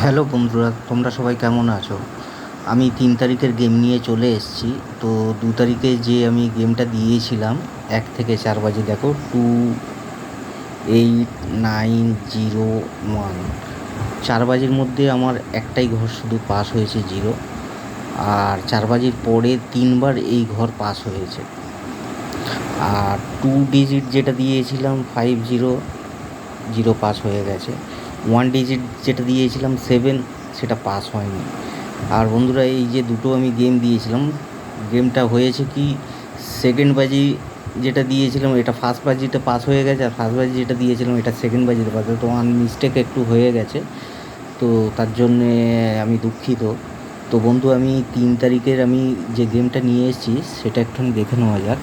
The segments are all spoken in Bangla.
হ্যালো বন্ধুরা, তোমরা সবাই কেমন আছো? আমি 3 তারিখের গেম নিয়ে চলে এসেছি। তো 2 তারিখে যে আমি গেমটা দিয়েছিলাম 1 থেকে 4 বাজে, দেখো 2890 1, 4 বাজের মধ্যে আমার একটাই ঘর শুধু পাস হয়েছে, 0। আর 4 বাজের পরে 3বার এই ঘর পাস হয়েছে। আর 2 ডিজিট যেটা দিয়েছিলাম 500, পাস হয়ে গেছে। 1 ডিজিট যেটা দিয়েছিলাম 7, সেটা পাস হয়নি। আর বন্ধুরা, এই যে দুটো আমি গেম দিয়েছিলাম, গেমটা হয়েছে কি, সেকেন্ড বাজি যেটা দিয়েছিলাম এটা ফার্স্ট বাজিতে পাস হয়ে গেছে, আর ফার্স্ট বাজি যেটা দিয়েছিলাম এটা সেকেন্ড বাজিতে পাস হয়েছে। তো মিস্টেক একটু হয়ে গেছে, তো তার জন্যে আমি দুঃখিত। তো বন্ধু, আমি 3 তারিখের আমি যে গেমটা নিয়ে এসেছি সেটা একটুখানি দেখে নেওয়া যাক।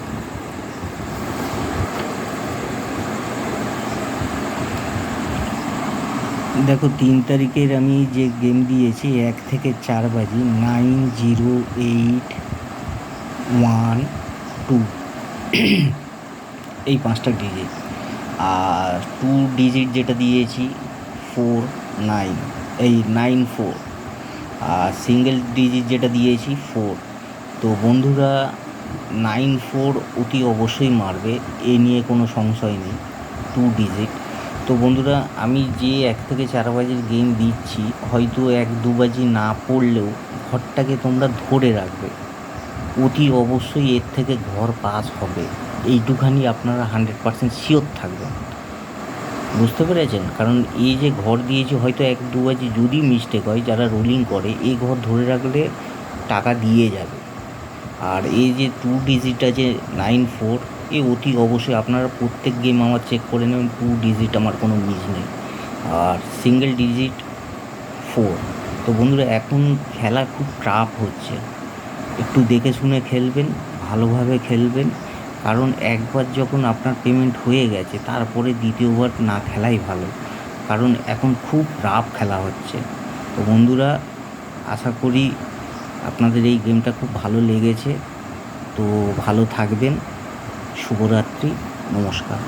দেখো, 3 তারিখের আমি যে গেম দিয়েছি 1 থেকে 4 বাজি, 9081 2, এই 5টা ডিজিট। আর 2 ডিজিট যেটা দিয়েছি 49, এই 94। আর সিঙ্গেল ডিজিট যেটা দিয়েছি 4। তো বন্ধুরা, 94 অতি অবশ্যই মারবে, এ নিয়ে কোনো সংশয় নেই। 2 ডিজিট। তো বন্ধুরা, আমি যে 1 থেকে 4 বাজির গেম দিচ্ছি, হয়তো 1-2 বাজি না পড়লেও ঘরটাকে তোমরা ধরে রাখবে, অতি অবশ্যই এর থেকে ঘর পাস হবে, এইটুখানি আপনারা 100% শিওর থাকবেন। বুঝতে পেরেছেন? কারণ এই যে ঘর দিয়েছি, হয়তো 1-2 বাজি যদি মিস্টেক হয়, যারা রোলিং করে এই ঘর ধরে রাখলে টাকা দিয়ে যাবে। আর এই যে 2 ডিজিট আছে 94, এ অতি অবশ্যই আপনারা প্রত্যেক গেম আমার চেক করে নেবেন, 2 ডিজিট আমার কোনো মিস নেই। আর সিঙ্গেল ডিজিট 4। তো বন্ধুরা, এখন খেলা খুব টাফ হচ্ছে, একটু দেখে শুনে খেলবেন, ভালোভাবে খেলবেন। কারণ একবার যখন আপনার পেমেন্ট হয়ে গেছে তারপরে দ্বিতীয়বার না খেলাই ভালো, কারণ এখন খুব রাফ খেলা হচ্ছে। তো বন্ধুরা, আশা করি আপনাদের এই গেমটা খুব ভালো লেগেছে। তো ভালো থাকবেন। শুভরাত্রি। নমস্কার।